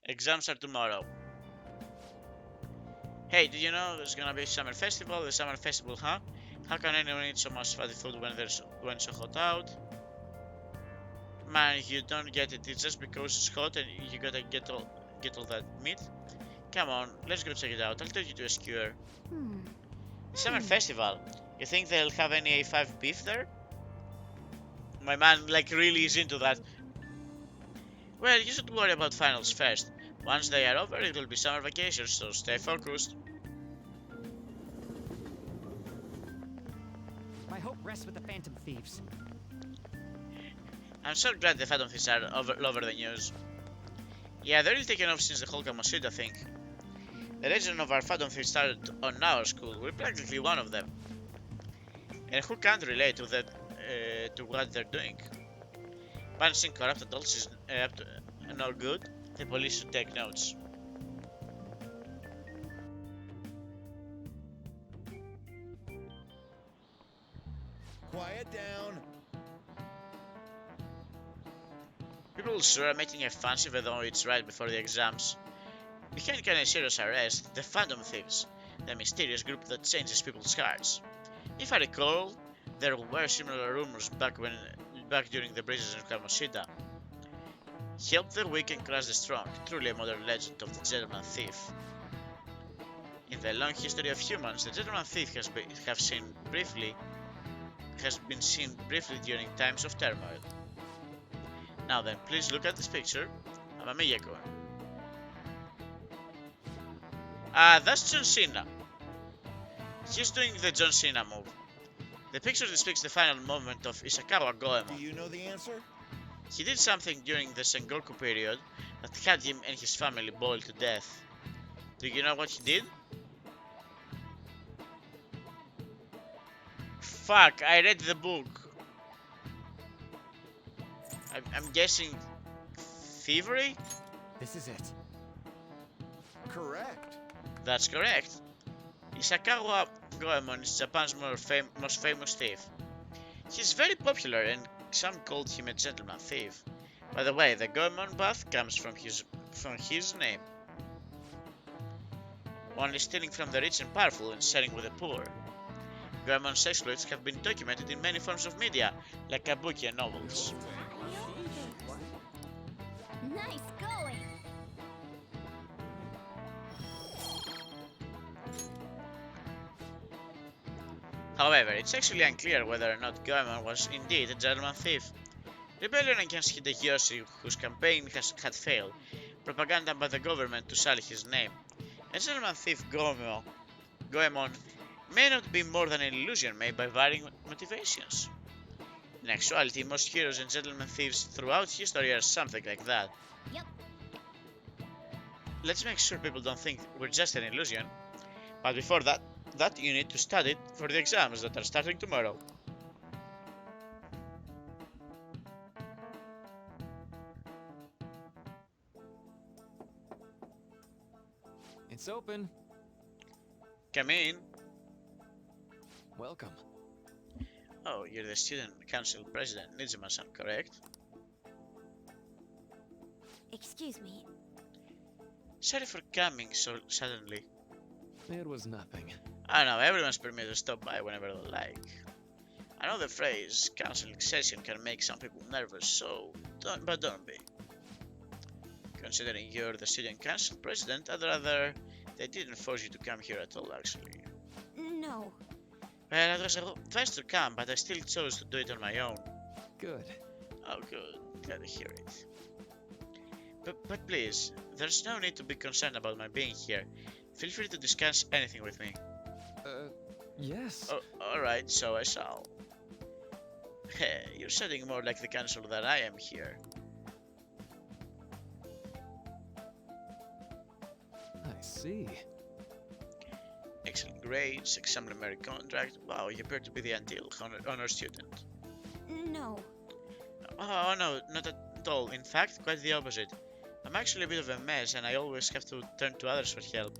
Exams are tomorrow. Hey, did you know there's gonna be a summer festival? The summer festival, huh? How can anyone eat so much fatty food when it's so hot out? Man, you don't get it. It's just because it's hot and you gotta get all that meat. Come on, let's go check it out. I'll take you to a skewer. Summer festival. You think they'll have any A5 beef there? My man, like, really is into that. Well, you should worry about finals first. Once they are over, it will be summer vacation, so stay focused. My hope rests with the Phantom Thieves. I'm so glad the Phantom Thieves are over the news. Yeah, they're really taken off since the whole Kamoshida thing. The legend of our Phantom Thieves started on our school. We're practically one of them. And who can't relate to that, to what they're doing? Punishing corrupt adults is no good. The police should take notes. Quiet down. People sure are making a fuss even though it's right before the exams. Behind kind of serious arrest, the Phantom Thieves, the mysterious group that changes people's hearts. If I recall, there were similar rumors back during the breaches in Kamoshida. Help the weak and crush the strong, truly a modern legend of the gentleman thief. In the long history of humans, the gentleman thief has been seen briefly during times of turmoil. Now then, please look at this picture. Amamiyako. That's John Cena. He's doing the John Cena move. The picture depicts the final moment of Isakawa Goemon. Do you know the answer? He did something during the Sengoku period that had him and his family boiled to death. Do you know what he did? Fuck, I read the book. I'm guessing thievery? This is it. Correct. That's correct. Isakawa Goemon is Japan's most famous thief. He's very popular and some called him a gentleman thief. By the way, the Goemon bath comes from his name. Only stealing from the rich and powerful and sharing with the poor. Goemon's exploits have been documented in many forms of media, like kabuki and novels. Nice going. However, it's actually unclear whether or not Goemon was indeed a gentleman thief. Rebellion against Hideyoshi, whose campaign had failed, propaganda by the government to sully his name. A gentleman thief Goemon may not be more than an illusion made by varying motivations. In actuality, most heroes and gentleman thieves throughout history are something like that. Yep. Let's make sure people don't think we're just an illusion. But before that you need to study for the exams that are starting tomorrow. It's open. Come in. Welcome. Oh, you're the student council president, Nijima-san, correct? Excuse me. Sorry for coming so suddenly. It was nothing. I know, everyone's permitted to stop by whenever they like. I know the phrase counseling session can make some people nervous, so don't be. Considering you're the student council president, I'd rather they didn't force you to come here at all, actually. No. Well, I was advised to come, but I still chose to do it on my own. Good. Oh, good. Glad to hear it. But please, there's no need to be concerned about my being here. Feel free to discuss anything with me. Yes. Oh, alright, so I shall. You're sounding more like the council than I am here. I see. Excellent grades, exemplary contract. Wow, you appear to be the ideal honor student. No. Oh no, not at all. In fact, quite the opposite. I'm actually a bit of a mess and I always have to turn to others for help.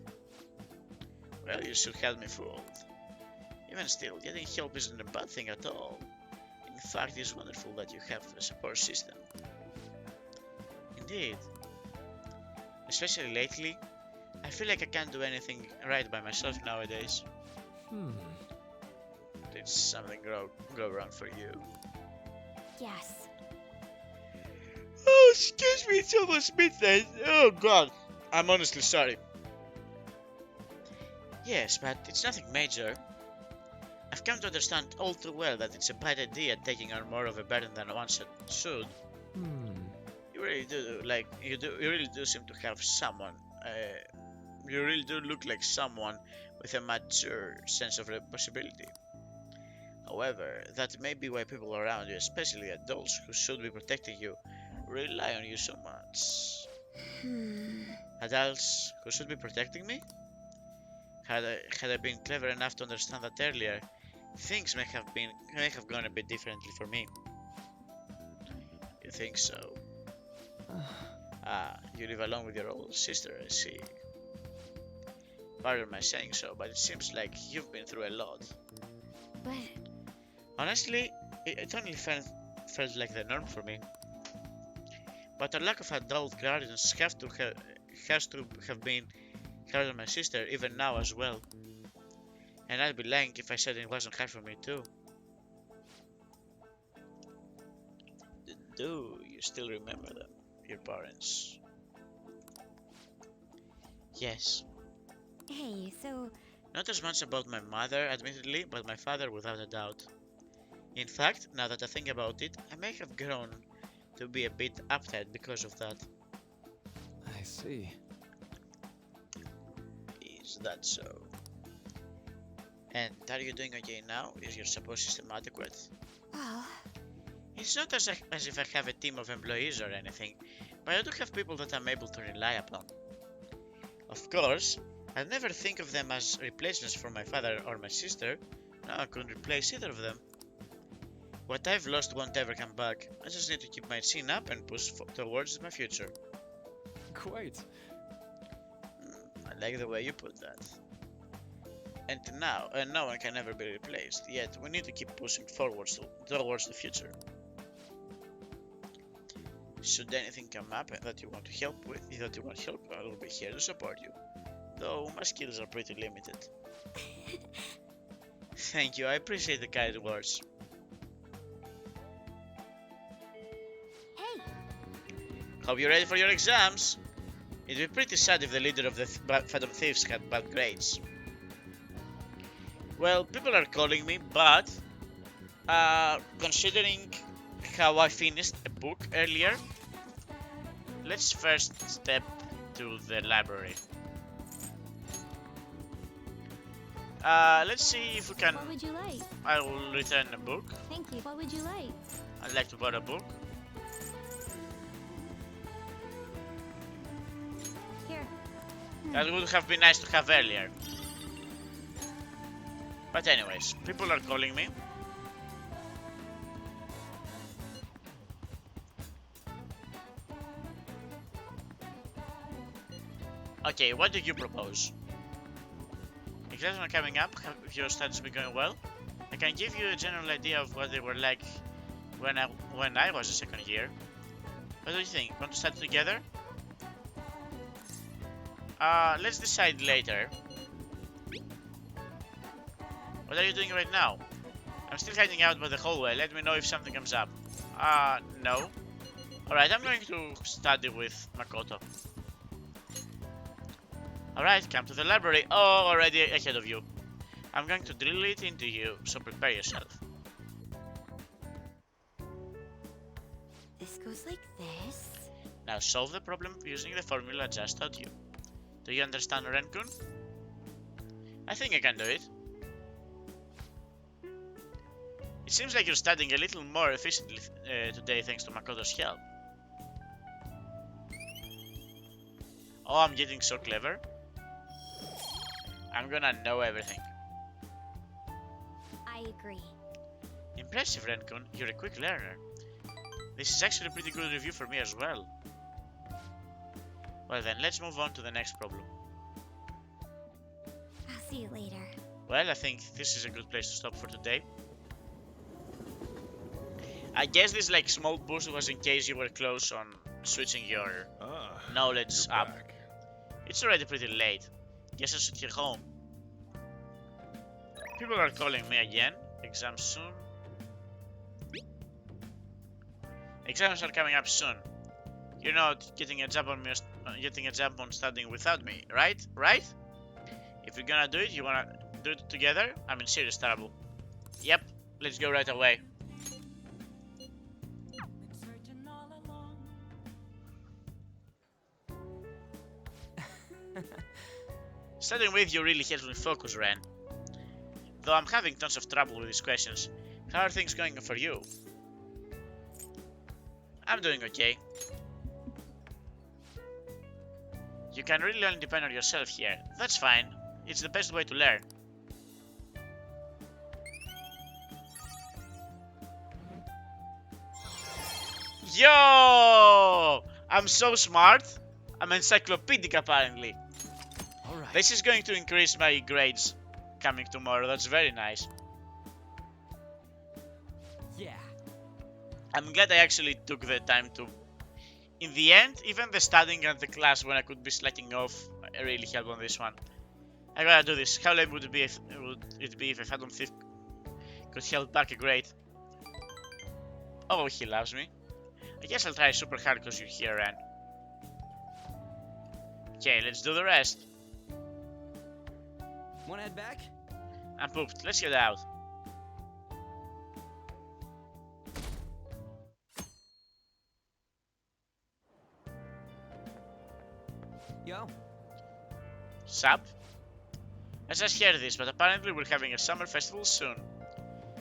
Well, you should help me fooled. Even still, getting help isn't a bad thing at all. In fact, it's wonderful that you have a support system. Indeed. Especially lately, I feel like I can't do anything right by myself nowadays. Hmm. Did something go wrong for you? Yes. Oh, excuse me, it's almost midnight. Oh god, I'm honestly sorry. Yes, but it's nothing major. I've come to understand all too well that it's a bad idea taking on more of a burden than one should. Hmm. You really do, you really do seem to have someone, you really do look like someone with a mature sense of responsibility. However, that may be why people around you, especially adults who should be protecting you, rely on you so much. Adults who should be protecting me? Had I been clever enough to understand that earlier, things may have gone a bit differently for me. You think so? Ah, you live alone with your old sister, I see. Pardon my saying so, but it seems like you've been through a lot. But Honestly, it only felt like the norm for me. But a lack of adult guardians has to have been hard on my sister, even now as well. And I'd be lying if I said it wasn't hard for me too. Do you still remember them, your parents? Yes. hey, so Not as much about my mother, admittedly, but my father without a doubt. In fact, now that I think about it, I may have grown to be a bit uptight because of that. I see. Is that so? And are you doing okay now? Is your support system adequate? well, It's not as if I have a team of employees or anything, but I do have people that I'm able to rely upon. Of course, I'd never think of them as replacements for my father or my sister. No, I couldn't replace either of them. What I've lost won't ever come back. I just need to keep my chin up and push towards my future. Quite. I like the way you put that. And no one can ever be replaced, yet we need to keep pushing forwards towards the future. Should anything come up that you want to help with, I will be here to support you. Though my skills are pretty limited. Thank you, I appreciate the kind words. hey, Hope you're ready for your exams. It'd be pretty sad if the leader of the Phantom Thieves had bad grades. Well, people are calling me, but considering how I finished a book earlier, let's first step to the library. Let's see if we can. what would you like? I will return a book. Thank you. What would you like? I'd like to borrow a book. Here. That would have been nice to have earlier. But anyways, people are calling me. Okay, what do you propose? Exams are coming up. Have your studies been going well? I can give you a general idea of what they were like when I was a second year. What do you think? Want to study together? Let's decide later. What are you doing right now? I'm still hiding out by the hallway. Let me know if something comes up. No. Alright, I'm going to study with Makoto. Alright, come to the library. Oh, already ahead of you. I'm going to drill it into you, so prepare yourself. This goes like this. Now solve the problem using the formula I just taught you. Do you understand, Renkun? I think I can do it. It seems like you're studying a little more efficiently today thanks to Makoto's help. Oh, I'm getting so clever. I'm gonna know everything. I agree. Impressive, Renkun. You're a quick learner. This is actually a pretty good review for me as well. Well then, let's move on to the next problem. I'll see you later. Well, I think this is a good place to stop for today. I guess this like small boost was in case you were close on switching your knowledge You're up. back. It's already pretty late. Guess I should head home. People are calling me again. Exams soon. Exams are coming up soon. You're not getting a job on studying without me, right? Right? If you're gonna do it, you wanna do it together? I'm in serious trouble. Yep, let's go right away. Studying with you really helps me focus, Ren. Though I'm having tons of trouble with these questions. How are things going for you? I'm doing okay. You can really only depend on yourself here. That's fine. It's the best way to learn. Yo! I'm so smart. I'm encyclopedic apparently. Alright. This is going to increase my grades coming tomorrow. That's very nice. Yeah. I'm glad I actually took the time to... In the end, even the studying and the class when I could be slacking off really helped on this one. I gotta do this. How lame would it be if a Phantom Thief could help back a grade? Oh, he loves me. I guess I'll try super hard because you're here, Ren. Okay, let's do the rest. Wanna head back? I'm pooped. Let's get out. Yo. Sup? I just heard this, but apparently we're having a summer festival soon.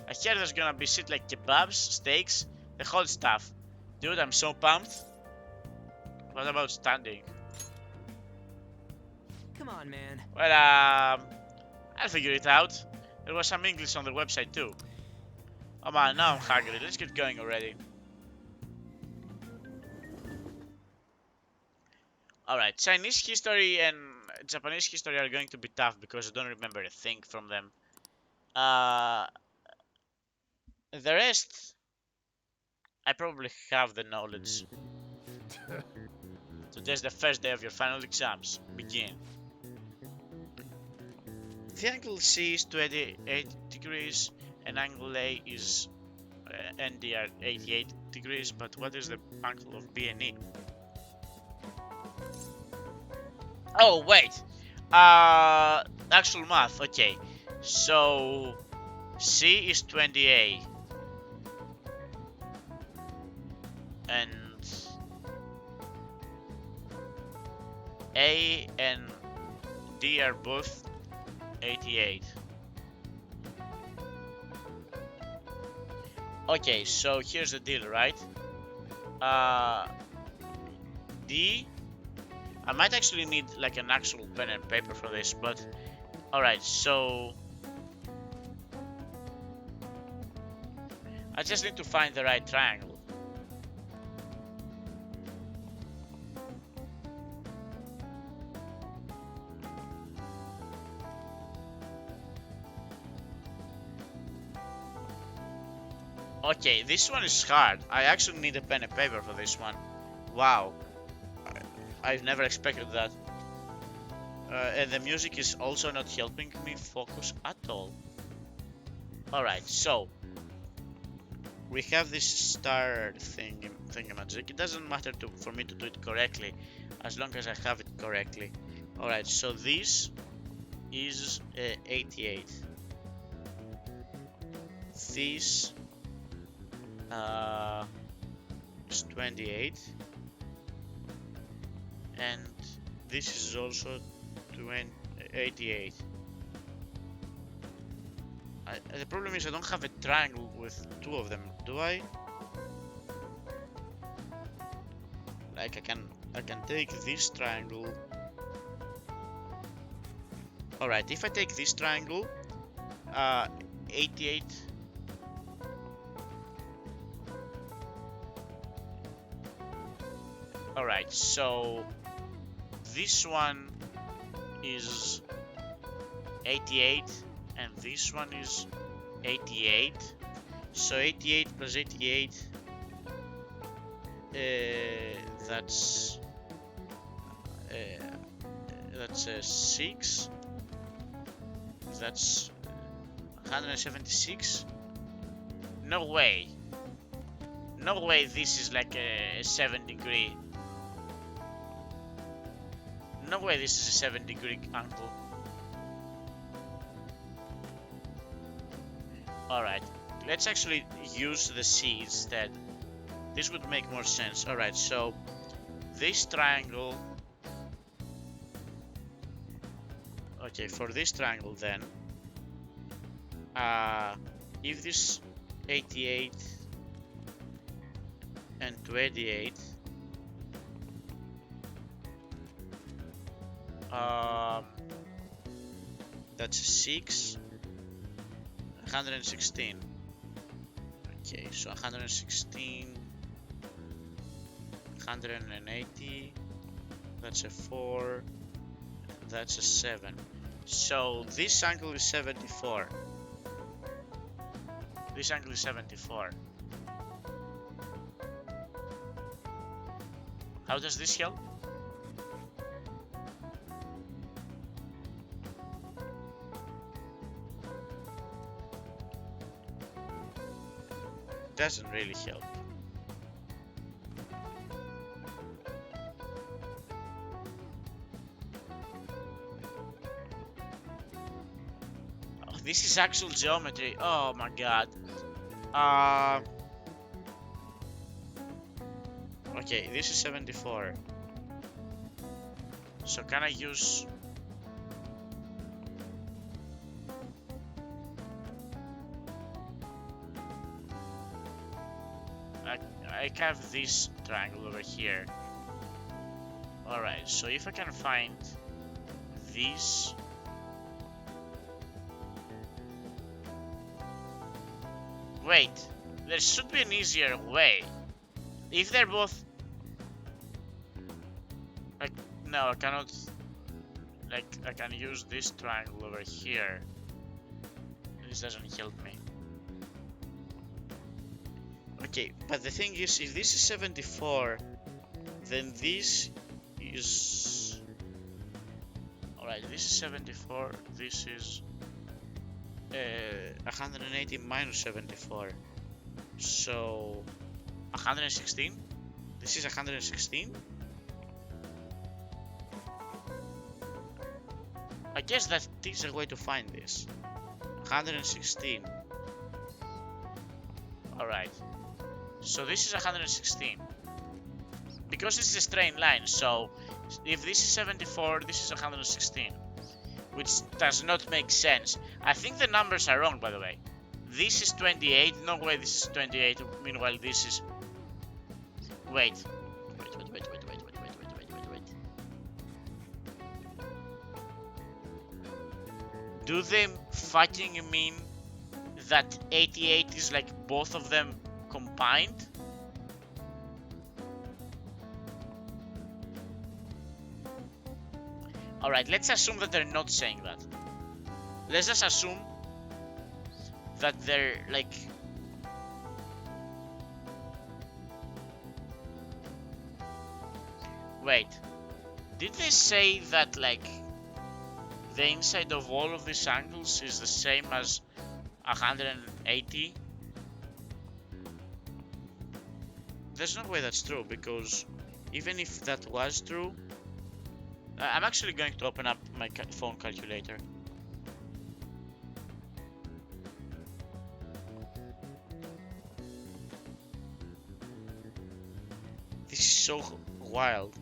I heard there's gonna be shit like kebabs, steaks, the whole stuff. Dude, I'm so pumped. What about standing? Come on, man. Well, I'll figure it out. There was some English on the website too. Oh man, now I'm hungry. Let's get going already. Alright, Chinese history and Japanese history are going to be tough because I don't remember a thing from them. The rest, I probably have the knowledge. Today's the first day of your final exams. Begin. The angle C is 28 degrees and angle A is NDR 88 degrees, but what is the angle of B and E? Oh, wait. Actual math. Okay. So, C is 28. And A and D are both 88. Okay, so here's the deal, right? D, I might actually need like an actual pen and paper for this, but alright, so I just need to find the right triangle. Okay, this one is hard. I actually need a pen and paper for this one. Wow. I've never expected that. And the music is also not helping me focus at all. Alright, so we have this star thingamajig. It doesn't matter for me to do it correctly, as long as I have it correctly. Alright, so this is 88. This is 28. And this is also 88. The problem is I don't have a triangle with two of them, do I? Like I can take this triangle. Alright, if I take this triangle, 88. Alright, so this one is 88 and this one is 88. So 88 plus 88, that's That's a 6. That's 176. No way. No way this is like a 7-degree. No way this is a 7-degree angle. Alright, let's actually use the C instead. This would make more sense. Alright, so this triangle. Okay, for this triangle then, if this 88 and 28, that's 6, 116. Okay, so 116, 180, that's a 4, that's a 7. So this angle is 74. This angle is 74. How does this help? Doesn't really help. Oh, this is actual geometry. Oh my god. Okay, this is 74. So can I use... I have this triangle over here. Alright, so if I can find this... Wait, there should be an easier way. If they're both... No, I cannot... Like, I can use this triangle over here. This doesn't help me. Okay, but the thing is, if this is 74, then this is... Alright, this is 74, this is 180 minus 74. So 116? This is 116? I guess that is a way to find this. 116. Alright. So this is 116. Because this is a straight line, so if this is 74, this is 116. Which does not make sense. I think the numbers are wrong, by the way. This is 28, no way this is 28, meanwhile this is... Wait. Do they fucking mean that 88 is like both of them combined? Alright, let's assume that they're not saying that. Let's just assume that they're like... Wait, did they say that like the inside of all of these angles is the same as 180? There's no way that's true, because even if that was true, I'm actually going to open up my phone calculator. This is so wild.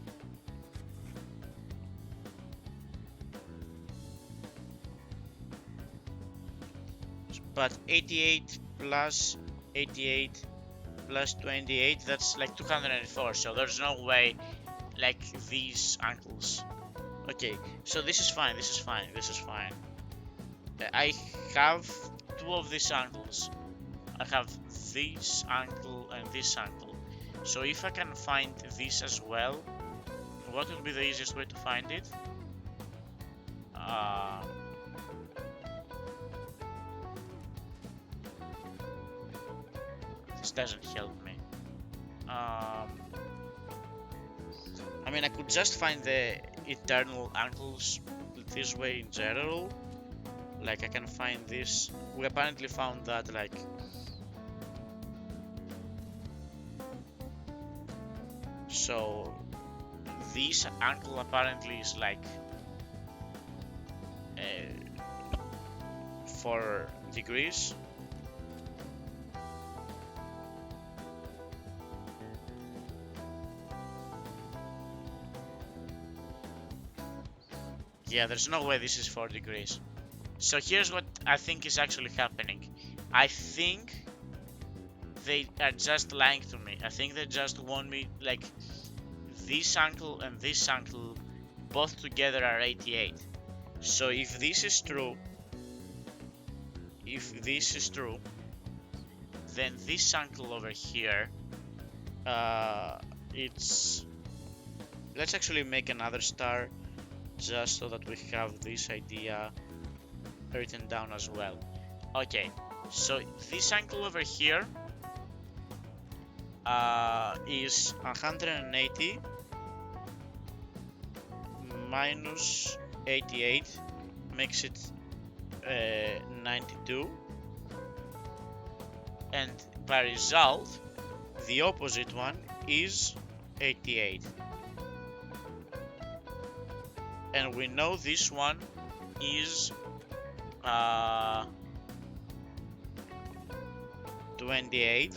But 88 plus 88 plus 28, that's like 204, so there's no way like these angles. Okay, so this is fine, this is fine, this is fine. I have two of these angles. I have this angle and this angle. So if I can find this as well, what would be the easiest way to find it? This doesn't help me. I mean, I could just find the eternal angles this way in general. Like I can find this. We apparently found that like so this angle apparently is like 4 degrees. Yeah, there's no way this is 4 degrees. So here's what I think is actually happening. I think they are just lying to me. I think they just want me, like, this angle and this angle both together are 88. So if this is true, then this angle over here, it's... Let's actually make another star just so that we have this idea written down as well. Okay, so this angle over here is 180 minus 88 makes it 92, and by result the opposite one is 88, and we know this one is 28,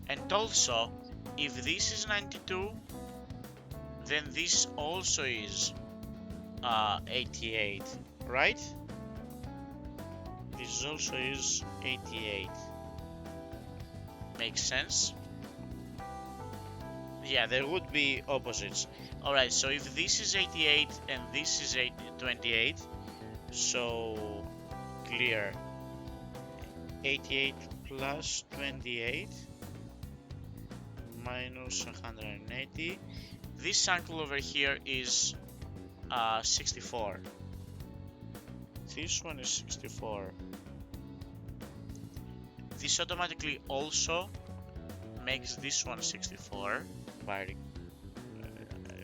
and also if this is 92, then this also is 88, right? This also is 88. Makes sense? Yeah, there would be opposites. Alright, so if this is 88 and this is 28, so clear. 88 plus 28 minus 180. This angle over here is 64. This one is 64. This automatically also makes this one 64 by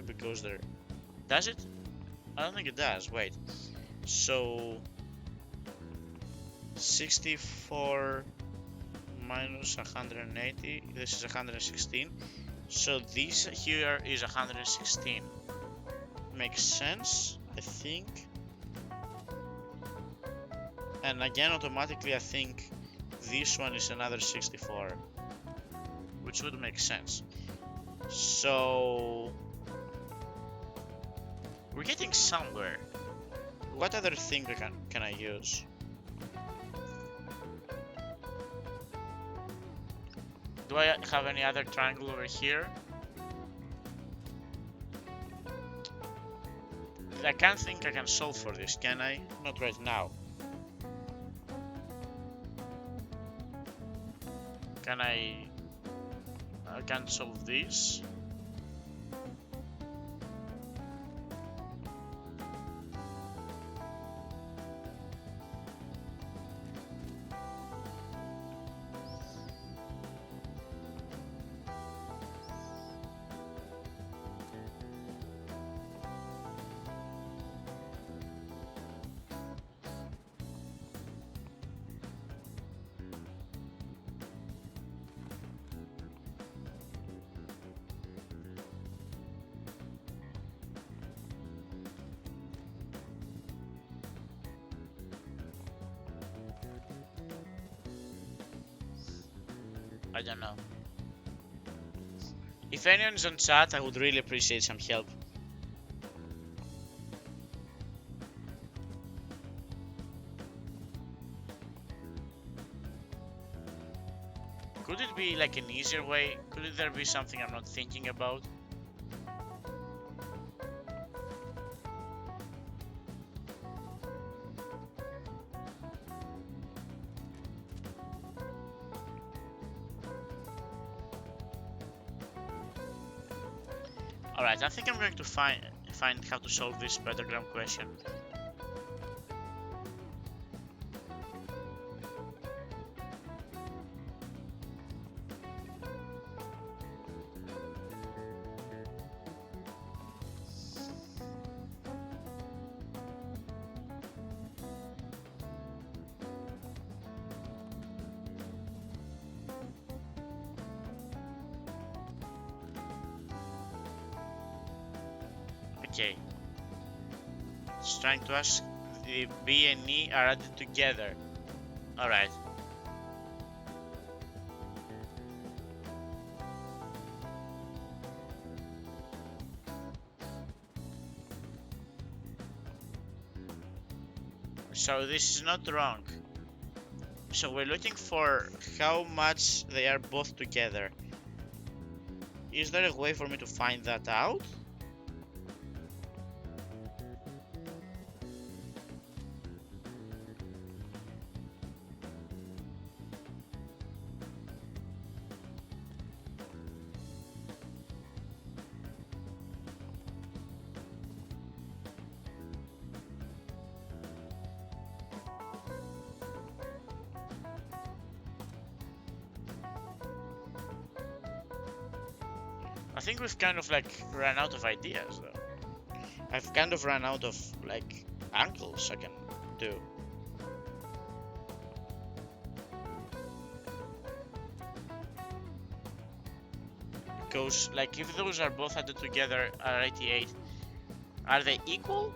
because there. Does it? I don't think it does. Wait. So 64 minus 180. This is 116. So this here is 116. Makes sense, I think. And again, automatically, I think this one is another 64, which would make sense. So we're getting somewhere. What other thing can I use? Do I have any other triangle over here? I can't think I can solve for this, can I? Not right now. Can I can't solve this. I don't know. If anyone's on chat, I would really appreciate some help. Could it be like an easier way? Could there be something I'm not thinking about? Alright, I think I'm going to find how to solve this pentagram question. Okay. It's trying to ask if B and E are added together. Alright. So this is not wrong. So we're looking for how much they are both together. Is there a way for me to find that out? I think we've kind of like run out of ideas though. I've kind of run out of like angles I can do. Because like if those are both added together are 88, are they equal?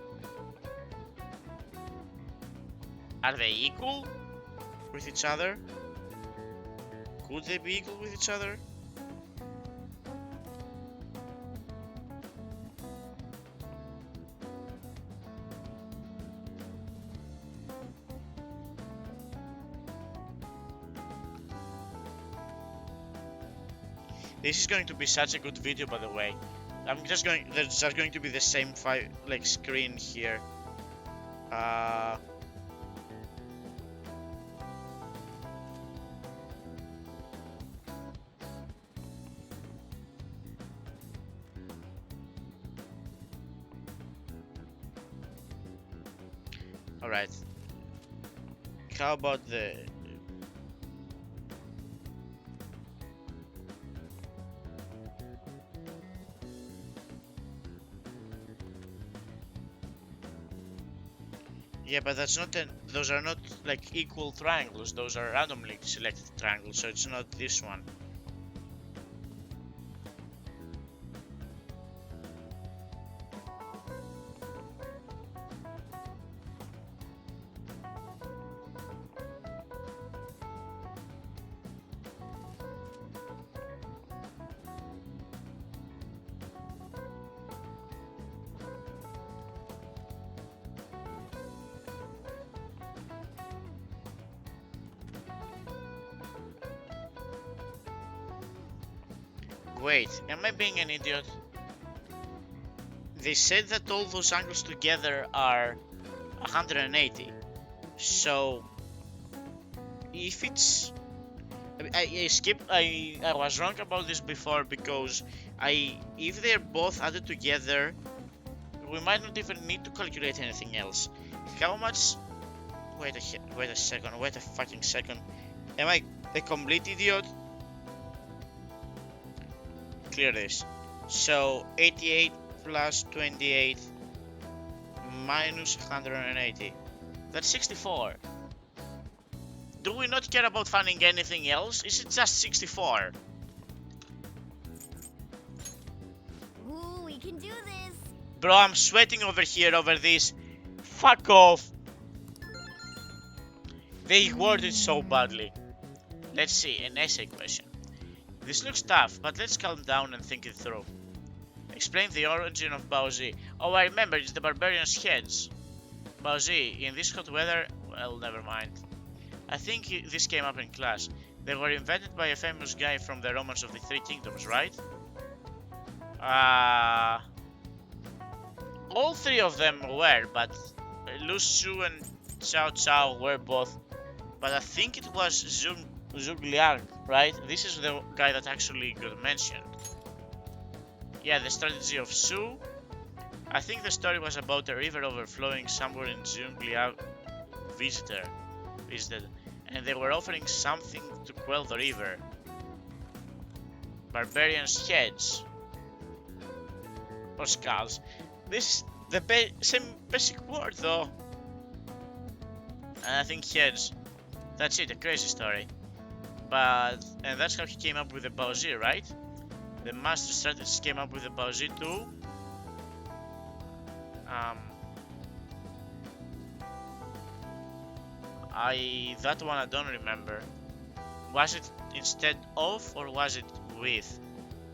Are they equal with each other? Could they be equal with each other? This is going to be such a good video, by the way. There's just going to be the same screen here. Alright. How about the... Yeah, but that's not those are not like equal triangles, those are randomly selected triangles, so it's not this one. Wait, am I being an idiot? They said that all those angles together are 180. So if it's... I was wrong about this before because if they're both added together, we might not even need to calculate anything else. How much... Wait a fucking second. Am I a complete idiot? Clear this. So 88 plus 28 minus 180. That's 64. Do we not care about finding anything else? Is it just 64? Ooh, we can do this. Bro, I'm sweating over here over this. Fuck off. They worded so badly. Let's see, an essay question. This looks tough, but let's calm down and think it through. Explain the origin of Baozi. Oh, I remember, it's the barbarian's heads. Baozi, in this hot weather... Well, never mind. I think this came up in class. They were invented by a famous guy from the Romans of the Three Kingdoms, right? All three of them were, but Lu Su and Cao Cao were both. But I think it was Zhuge Liang, right? This is the guy that actually got mentioned. Yeah, the strategy of Su. I think the story was about a river overflowing somewhere in Zhuge Liang visited, and they were offering something to quell the river. Barbarians' heads. Or skulls. This is the same basic word though. And I think heads. That's it, a crazy story. And that's how he came up with the Baozi, right? The master strategist came up with the Baozi too. Um, that one I don't remember. Was it instead of or was it with?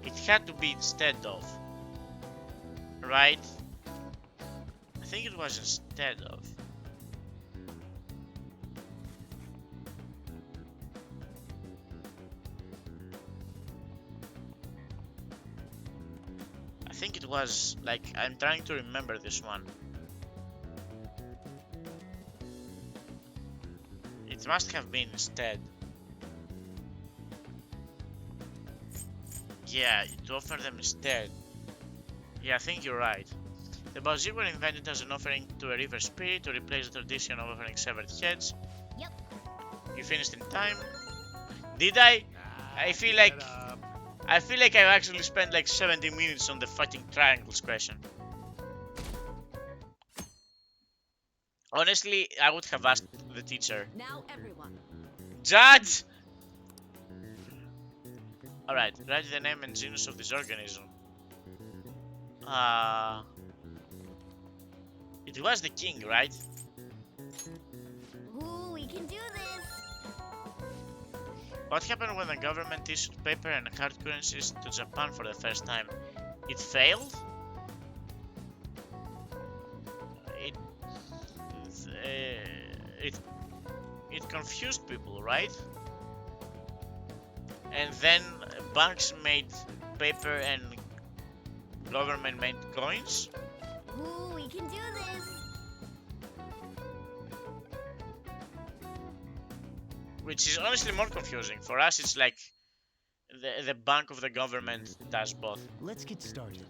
It had to be instead of, right? I think it was instead of. I think it was, like, I'm trying to remember this one. It must have been instead. Yeah, to offer them instead. Yeah, I think you're right. The Bowser were invented as an offering to a river spirit to replace the tradition of offering severed heads. Yep. You finished in time. Did I? I feel like I actually spent like 70 minutes on the fucking triangles question. Honestly, I would have asked the teacher. Now everyone. Judge! Alright, write the name and genus of this organism. It was the king, right? Ooh, we can do this. What happened when the government issued paper and hard currencies to Japan for the first time? It failed? It confused people, right? And then banks made paper and government made coins? Ooh, we can do this. Which is honestly more confusing. For us, it's like the bank of the government does both. Let's get started.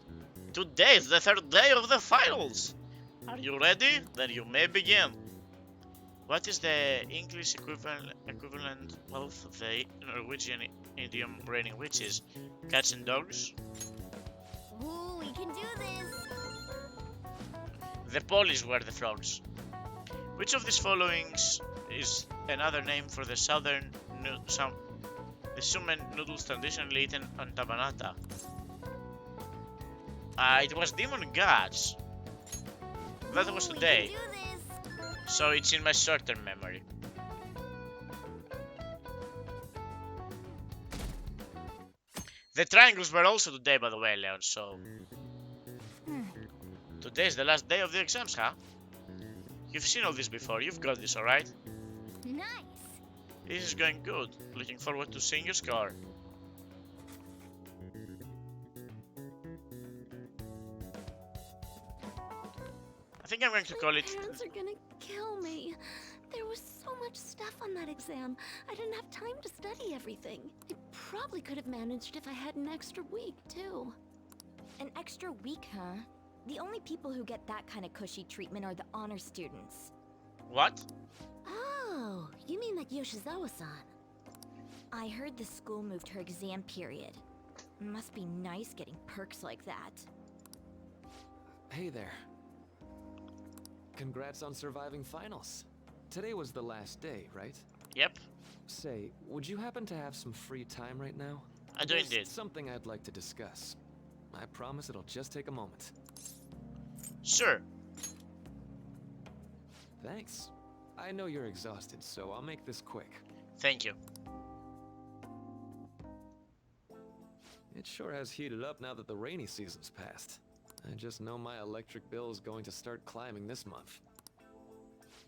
Today is the third day of the finals. Are you ready? Then you may begin. What is the English equivalent of the Norwegian idiom raining witches? Cats and dogs? Ooh, we can do this. The Polish were the frogs. Which of these followings is another name for the southern the sumen noodles traditionally eaten on tabanata? It was demon gods. That was Ooh, today. We can do this. So it's in my short-term memory. The triangles were also today, by the way, Leon, so... Today is the last day of the exams, huh? You've seen all this before, you've got this, alright? Nice. This is going good. Looking forward to seeing your score. I think I'm going to call it... Parents are gonna kill me. There was so much stuff on that exam. I didn't have time to study everything. I probably could have managed if I had an extra week, too. An extra week, huh? The only people who get that kind of cushy treatment are the honor students. What? Oh, you mean like Yoshizawa-san? I heard the school moved her exam period. Must be nice getting perks like that. Hey there. Congrats on surviving finals. Today was the last day, right? Yep, Say, would you happen to have some free time right now? I do There's indeed. something I'd like to discuss. I promise it'll just take a moment. Sure. Thanks. I know you're exhausted, so I'll make this quick. Thank you. It sure has heated up now that the rainy season's passed. I just know my electric bill is going to start climbing this month.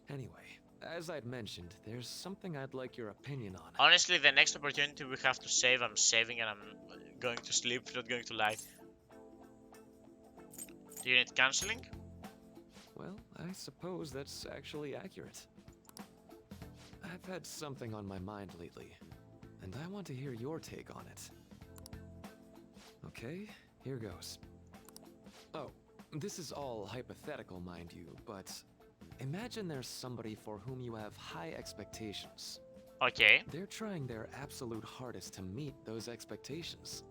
Anyway, as I'd mentioned, there's something I'd like your opinion on. Honestly, the next opportunity we have to save, I'm saving and I'm going to sleep, not going to lie. Do you need counseling? Well, I suppose that's actually accurate. I've had something on my mind lately, and I want to hear your take on it. Okay, here goes. Oh, this is all hypothetical, mind you, but imagine there's somebody for whom you have high expectations. Okay. They're trying their absolute hardest to meet those expectations.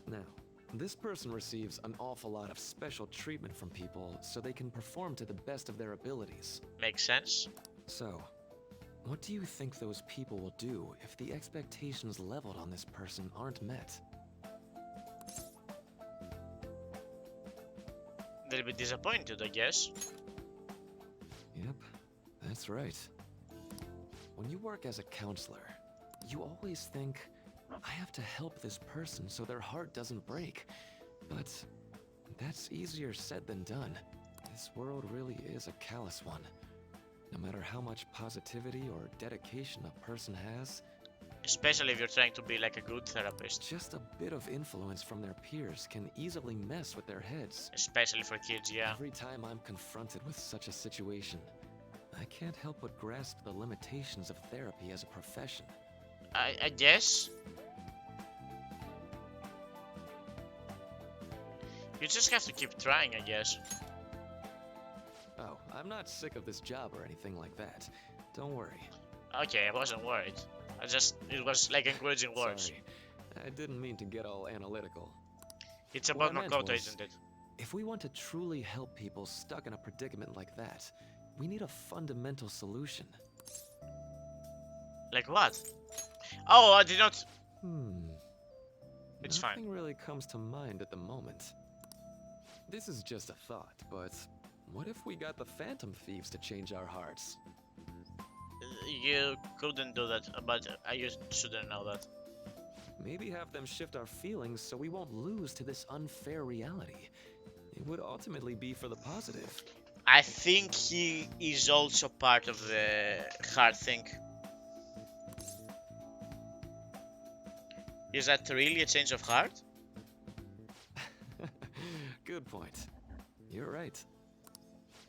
Now, this person receives an awful lot of special treatment from people so they can perform to the best of their abilities. Makes sense. So, what do you think those people will do if the expectations leveled on this person aren't met? The little bit disappointed, I guess. Yep, that's right. When you work as a counselor, you always think, I have to help this person so their heart doesn't break. But that's easier said than done. This world really is a callous one. No matter how much positivity or dedication a person has, Especially if you're trying to be like a good therapist. just a bit of influence from their peers can easily mess with their heads. Especially for kids, yeah. Every time I'm confronted with such a situation, I can't help but grasp the limitations of therapy as a profession. I guess. You just have to keep trying, I guess. Oh, I'm not sick of this job or anything like that. Don't worry. Okay, I wasn't worried. It was like encouraging words. Sorry, I didn't mean to get all analytical. It's What about I meant Makoto, was- isn't it? If we want to truly help people stuck in a predicament like that, we need a fundamental solution. Like what? Oh, I did not. It's Nothing fine. really comes to mind at the moment. This is just a thought, but what if we got the Phantom Thieves to change our hearts? You couldn't do that, but I shouldn't know that. Maybe have them shift our feelings so we won't lose to this unfair reality. It would ultimately be for the positive. I think he is also part of the heart thing. Is that really a change of heart? Good point. You're right.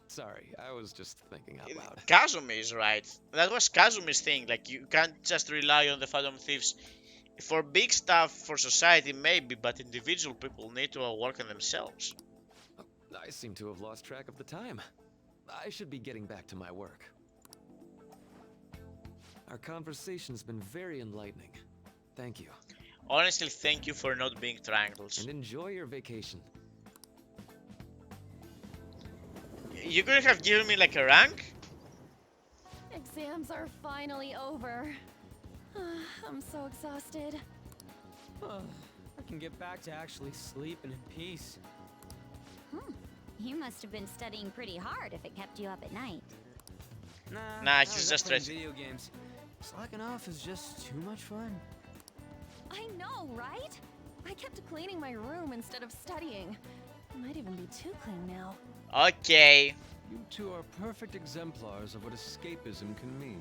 Sorry, I was just thinking out loud. Kazumi is right. That was Kazumi's thing. Like, you can't just rely on the Phantom Thieves. For big stuff, for society, maybe, but individual people need to work on themselves. I seem to have lost track of the time. I should be getting back to my work. Our conversation's been very enlightening. Thank you. Honestly, thank you for not being triangles. And enjoy your vacation. You could have given me like a rank? Exams are finally over. I'm so exhausted. I can get back to actually sleeping in peace. You must have been studying pretty hard if it kept you up at night. Nah, I he's was just up playing stressed. video games. Slacking off is just too much fun. I know, right? I kept cleaning my room instead of studying. It might even be too clean now. Okay. You two are perfect exemplars of what escapism can mean.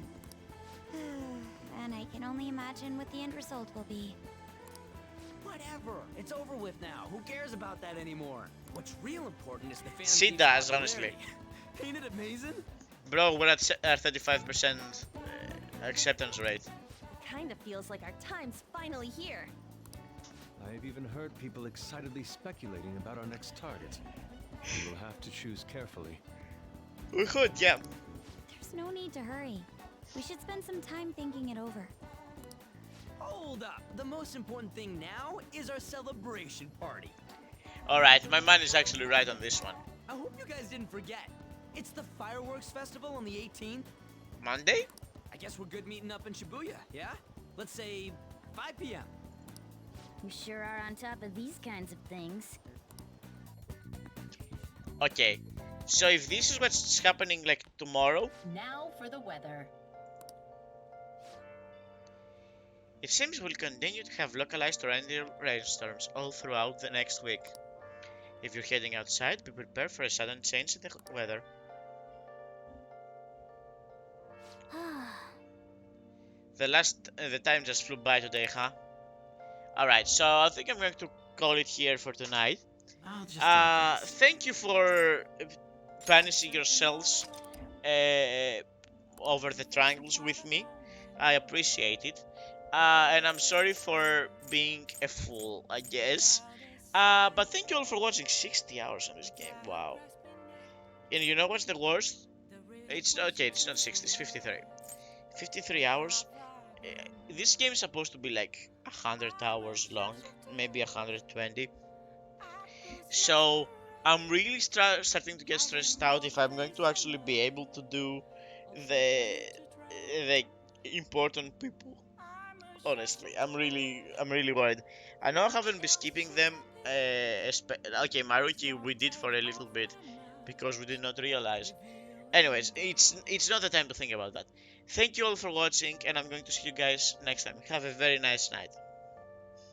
And I can only imagine what the end result will be. Whatever. It's over with now. Who cares about that anymore? What's real important is the Phantom She Thieves' does, popularity. honestly. Ain't it amazing? Bro, we're at 35% acceptance rate. Kinda feels like our time's finally here. I have even heard people excitedly speculating about our next target. We will have to choose carefully. We could, yeah. There's no need to hurry. We should spend some time thinking it over. Hold up. The most important thing now is our celebration party. Alright, my mind is actually right on this one. I hope you guys didn't forget. It's the fireworks festival on the 18th. Monday? I guess we're good meeting up in Shibuya, yeah? Let's say 5 p.m. You sure are on top of these kinds of things. Okay. So if this is what's happening like tomorrow, Now for the weather. it seems we'll continue to have localized torrential rainstorms all throughout the next week. If you're heading outside, be prepared for a sudden change in the weather. The time just flew by today, huh? Alright, so I think I'm going to call it here for tonight. I'll just Thank you for punishing yourselves over the triangles with me. I appreciate it. And I'm sorry for being a fool, I guess. But thank you all for watching 60 hours on this game. Wow. And you know what's the worst? It's okay, it's not 60, it's 53. 53 hours. This game is supposed to be like 100 hours long, maybe 120. So I'm really starting to get stressed out if I'm going to actually be able to do the important people Honestly, I'm really worried. I know I haven't been skipping them. Okay, Maruki we did for a little bit because we did not realize. Anyways, it's not the time to think about that. Thank you all for watching, and I'm going to see you guys next time. Have a very nice night.